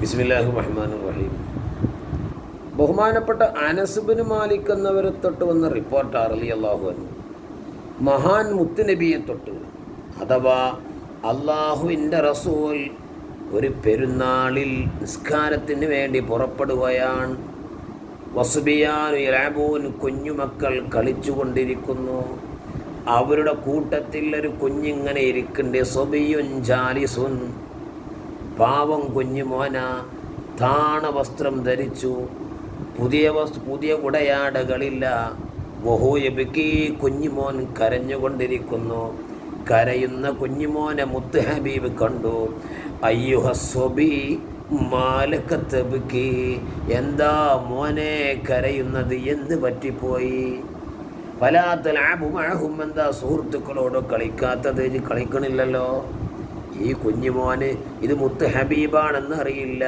ബിസ്മില്ലാഹിർ റഹ്മാനിർ റഹീം. ബഹുമാനപ്പെട്ട അനസ് ബിൻ മാലിക് എന്നവരെ തൊട്ട് വന്ന റിപ്പോർട്ട് റളിയല്ലാഹു അൻഹു, മഹാൻ മുത്തുനബിയെ തൊട്ട്, അഥവാ അള്ളാഹുവിൻ്റെ റസൂൽ ഒരു പെരുന്നാളിൽ നിസ്കാരത്തിന് വേണ്ടി പുറപ്പെടുകയാണ്. വസുബിയാനു യലഅബൂൻ, കുഞ്ഞുമക്കൾ കളിച്ചുകൊണ്ടിരിക്കുന്നു. അവരുടെ കൂട്ടത്തിൽ ഒരു കുഞ്ഞിങ്ങനെ ഇരിക്കുന്നുണ്ട്. സബിയുൻ ജാലിസുൻ, പാവം കുഞ്ഞുമോന, താണവസ്ത്രം ധരിച്ചു, പുതിയ ഉടയാടകളില്ല. വഹുയബിക്കി, കുഞ്ഞുമോൻ കരഞ്ഞുകൊണ്ടിരിക്കുന്നു. കരയുന്ന കുഞ്ഞുമോനെ മുത്ത് ഹബീബ് കണ്ടു. അയ്യുഹസ്വബി മാലക്കത്തബിക്കി, എന്താ മോനെ കരയുന്നത്, എന്ത് പറ്റിപ്പോയി? ഫലാത്തൽഅബു മഅഹും, എന്താ സുഹൃത്തുക്കളോട് കളിക്കാത്തത്? കളിക്കണില്ലല്ലോ. ഈ കുഞ്ഞുമോന് ഇത് മുത്ത് ഹബീബാണെന്ന് അറിയില്ല.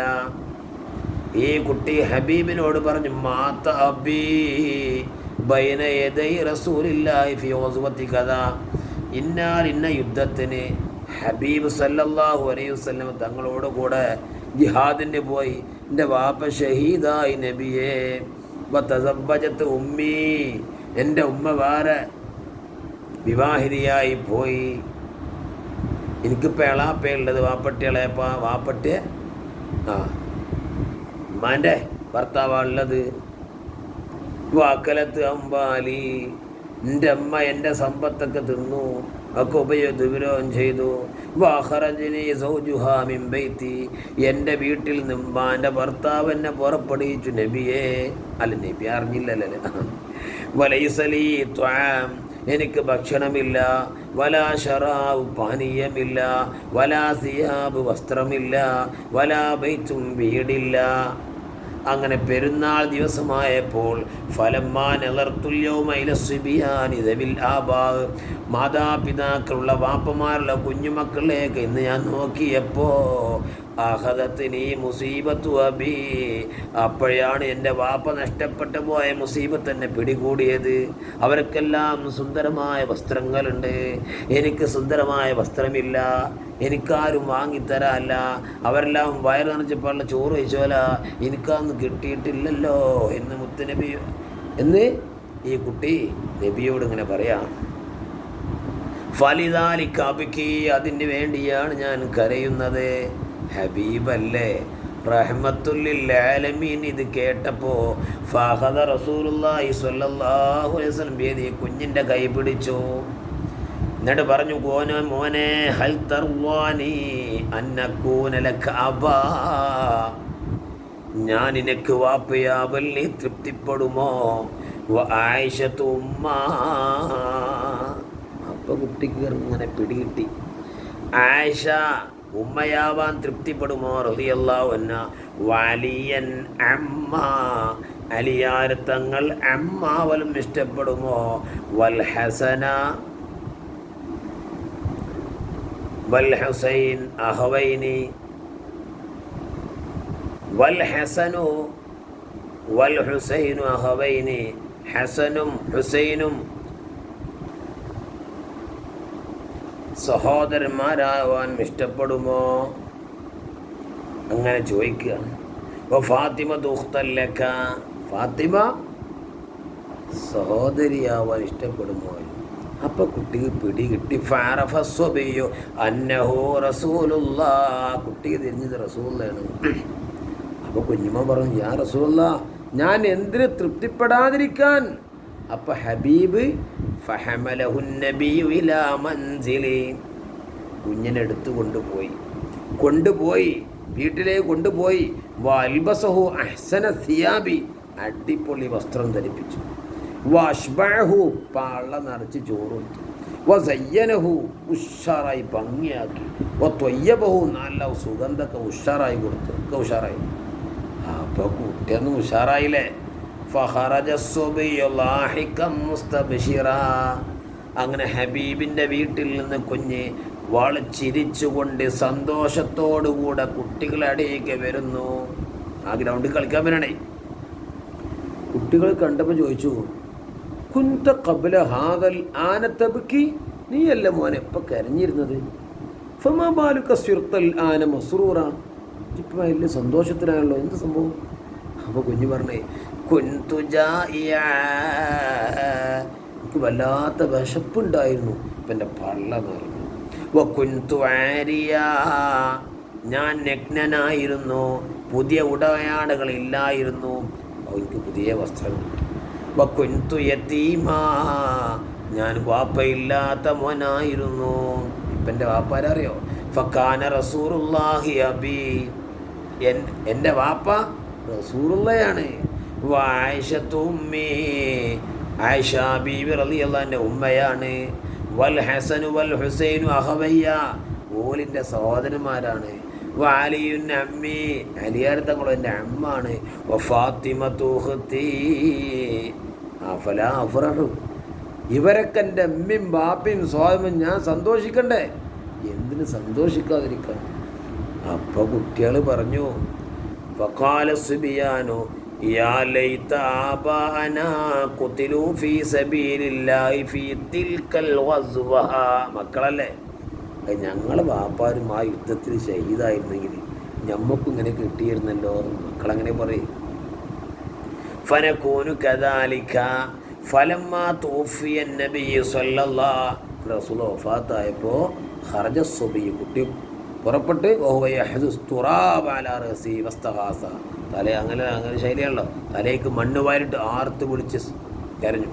ഈ കുട്ടി ഹബീബിനോട് പറഞ്ഞു, മാത അബീ ബൈന യദൈ റസൂലില്ലാഹി ഫി ഗസ്വതി കദാ, ഇന്ന യുദ്ധത്തിന് ഹബീബ് സല്ലല്ലാഹു അലൈഹി വസല്ലം തങ്ങളോട് കൂടെ ജിഹാദിന് പോയി. എൻ്റെ വാപ്പ ഷഹീദായി നബിയെ. വതസവ്വജത് ഉമ്മി, എൻ്റെ ഉമ്മ വേറെ വിവാഹിതയായി പോയി. എനിക്കിപ്പോൾ എളാപ്പയുള്ളത്, വാപ്പട്ടികളെപ്പാ വാപ്പട്ടിയെ ഉമ്മാൻ്റെ ഭർത്താവുള്ളത്. വാക്കലത്ത് അമ്പാലി, എൻ്റെ അമ്മ എൻ്റെ സമ്പത്തൊക്കെ തിന്നു, ഒക്കെ ദുവിരോധം ചെയ്തു. വാഹറജിനി സൗജുഹാ മിൻ ബൈത്തി, എൻ്റെ വീട്ടിൽ നിന്ന് എൻ്റെ ഭർത്താവ് എന്നെ പുറപ്പെടുവിച്ചു നബിയെ. അല്ല, നബി അറിഞ്ഞില്ലല്ലേ. വലൈസലി ത്വാം, എനിക്ക് ഭക്ഷണമില്ല. വലാ ശറാബ്, പാനീയമില്ല. വലാ സിയാബ്, വസ്ത്രമില്ല. വലാ ബൈത്തും, വീടില്ല. അങ്ങനെ പെരുന്നാൾ ദിവസമായപ്പോൾ മാതാപിതാക്കളുള്ള വാപ്പമാരുള്ള കുഞ്ഞുമക്കളിലേക്ക് ഇന്ന് ഞാൻ നോക്കിയപ്പോൾ ആഹദത്തിനി മുസീബത്തു അബി, അപ്പോഴാണ് എൻ്റെ വാപ്പ നഷ്ടപ്പെട്ടു പോയ മുസീബത്ത് എന്നെ പിടികൂടിയത്. അവർക്കെല്ലാം സുന്ദരമായ വസ്ത്രങ്ങളുണ്ട്, എനിക്ക് സുന്ദരമായ വസ്ത്രമില്ല. എനിക്കാരും വാങ്ങിത്തരാല്ല. അവരെല്ലാം വയറ് നിറച്ചപ്പോഴുള്ള ചോറ് കഴിച്ചോല, എനിക്കൊന്നും കിട്ടിയിട്ടില്ലല്ലോ എന്ന് മുത്തുനബി എന്ന് ഈ കുട്ടി നബിയോട് ഇങ്ങനെ പറയാം. ഫലിദാലിക്കാബിക്ക്, അതിന് വേണ്ടിയാണ് ഞാൻ കരയുന്നത്. ഹബീബല്ലേ, റഹ്മത്തുല്ലിൽ ആലമീൻ ഇത് കേട്ടപ്പോൾ ഫഖദ റസൂലുള്ളാഹി സ്വല്ലല്ലാഹു അലൈഹി വസല്ലം ബിയദി, കുഞ്ഞിൻ്റെ കൈ പിടിച്ചു. എന്നിട്ട് പറഞ്ഞു, മോനെ ഹൽ തർവാനി അന്നകൂന ലക അബാ, ഞാൻ നിനക്ക് വാപ്പയാവൽ, നീ തൃപ്തിപ്പെടുമോ? ആയിഷത്തു ഉമ്മ. അപ്പൊ കുട്ടിക്ക് ഇങ്ങനെ പിടികിട്ടി. ആയിഷ ഉമ്മയാവാൻ തൃപ്തിപ്പെടുമോ റളിയല്ലാഹു അൻഹ. വലിയൻ അമ്മ, അലിയാർ തങ്ങൾ അമ്മാവലും ഇഷ്ടപ്പെടുമോ? വൽ ഹസന വൽ ഹുസൈൻ അഹവൈനി, വൽ ഹസനു വൽ ഹുസൈനു അഹവൈനി, ഹസനും ഹുസൈനും സഹോദരന്മാരാവാൻ ഇഷ്ടപ്പെടുമോ? അങ്ങനെ ചോദിക്കുക. ഫാത്തിമ ദുഖ്തല്ലക്ക, ഫാത്തിമ സഹോദരിയാവാൻ ഇഷ്ടപ്പെടുമോ? അപ്പോൾ കുട്ടിക്ക് പിടികിട്ടി. ഫഅറഫ സ്വബിയ്യു അന്നഹു റസൂലുള്ളാഹ്, കുട്ടിക്ക് തിരിഞ്ഞത് റസൂലാണ്. അപ്പോൾ കുഞ്ഞുമ്മ പറഞ്ഞു, യാ റസൂലുള്ളാഹ്, ഞാൻ എന്തിന് തൃപ്തിപ്പെടാതിരിക്കാൻ? അപ്പോൾ ഹബീബ് ഫഹമലഹു നബിയു ഇലാ മൻസിലി, കുഞ്ഞിനെ എടുത്തു കൊണ്ടുപോയി വീട്ടിലേക്ക് കൊണ്ടുപോയി. വൽബസഹു അഹ്സന സിയാബി, അടിപൊളി വസ്ത്രം ധരിപ്പിച്ചു. വഷ്ബഅഹു, പള്ള നിറച്ച് ചോറ് കൊടുത്തു. വസയ്യനഹു, ഉഷാറായി ഭംഗിയാക്കി. വത്വയ്യബഹു, നല്ല സുഗന്ധമൊക്കെ ഉഷാറായി കൊടുത്തു, ഒക്കെ ഉഷാറായി. അപ്പോൾ കുട്ടിയൊന്നും ഉഷാറായില്ലേ. ഫഖറജ സുബിയ്യു ലാഹികം മുസ്തബ്ശിറാ, അങ്ങനെ ഹബീബിൻ്റെ വീട്ടിൽ നിന്ന് കുഞ്ഞ് വളച്ചിരിച്ചുകൊണ്ട് സന്തോഷത്തോടുകൂടെ കുട്ടികളടിയേക്ക് വരുന്നു. ആ ഗ്രൗണ്ടിൽ കളിക്കാൻ വരണേ. കുട്ടികൾ കണ്ടപ്പോൾ ചോദിച്ചു, കുന്ത ഖബ്ല ഹാദൽ ആന തബ്കി, നീയല്ല മോനെ ഇപ്പം കരഞ്ഞിരുന്നത്. ഫമാ ബാലുക സിർത്തൽ ആന മസ്റൂറ, ഇപ്പം വലിയ സന്തോഷത്തിനാണല്ലോ, എന്ത് സംഭവം? അപ്പോൾ കുഞ്ഞ് പറഞ്ഞേ, എനിക്ക് വല്ലാത്ത വിശപ്പുണ്ടായിരുന്നു, ഇപ്പം എൻ്റെ പള്ള നിറഞ്ഞു. ഞാൻ നഗ്നനായിരുന്നു, പുതിയ ഉടയാടകളില്ലായിരുന്നു, എനിക്ക് പുതിയ വസ്ത്രം കിട്ടി. ഞാൻ വാപ്പയില്ലാത്ത മോനായിരുന്നു. ഇപ്പം എൻ്റെ വാപ്പ ആരറിയോ? ഫക്കാന റസൂലുള്ളാഹി അബി, എൻ്റെ വാപ്പ റസൂലുള്ളയാണ്. വആയിഷത്തു ഉമ്മി, ആയിഷ ബീവി റളിയല്ലാഹു അൻഹ ഉമ്മയാണ്. വൽ ഹസനു വൽ ഹുസൈനു അഖവയ്യ, ഓലിൻ്റെ സഹോദരന്മാരാണ്. വഅലിയുൻ അമ്മി, അലിയാർ തങ്ങളും എൻ്റെ അമ്മാണ്. വഫാത്തിമത്തു ഉഖ്തി അഫലാ അഫ്റഹു, ഇവരൊക്കെ എൻ്റെ അമ്മയും ബാപ്പയും സ്വാമിയും, ഞാൻ സന്തോഷിക്കണ്ടേ? എന്തിന് സന്തോഷിക്കാതിരിക്കാൻ? അപ്പോൾ കുട്ടികൾ പറഞ്ഞു, ഫഖാല സുബിയാനു യാ ലൈത ആബാനാ ഖുതിലു ഫീ സബീലില്ലാഹി ഫീ തിൽക്കൽ ഗസ്വ. മക്കളല്ലേ, ഞങ്ങളെ ബാപ്പാരും ആ യുദ്ധത്തിൽ ഷഹീദായിരുന്നെങ്കിൽ ഞമ്മക്കും ഇങ്ങനെ കിട്ടിയിരുന്നല്ലോ. മക്കളങ്ങനെ പറയും. ഫനകൂനു കദാലിക ഫലമ്മാ തൂഫിയ നബി സ്വല്ലല്ലാഹു, റസൂൽ വഫാത്തായപ്പോൾ ഖറജ സുബി, കുട്ടി പുറപ്പെട്ട് തലേ അങ്ങനെ ശൈലിയാണല്ലോ, തലേക്ക് മണ്ണ് വാരിട്ട് ആർത്ത് വിളിച്ച് കരഞ്ഞു.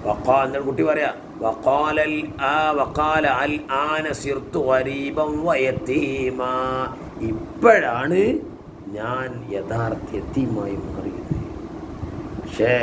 എന്നിട്ട് കുട്ടി പറയാ, ഇപ്പോഴാണ് ഞാൻ യഥാർത്ഥ യതീമായി മാറിയത്. പക്ഷേ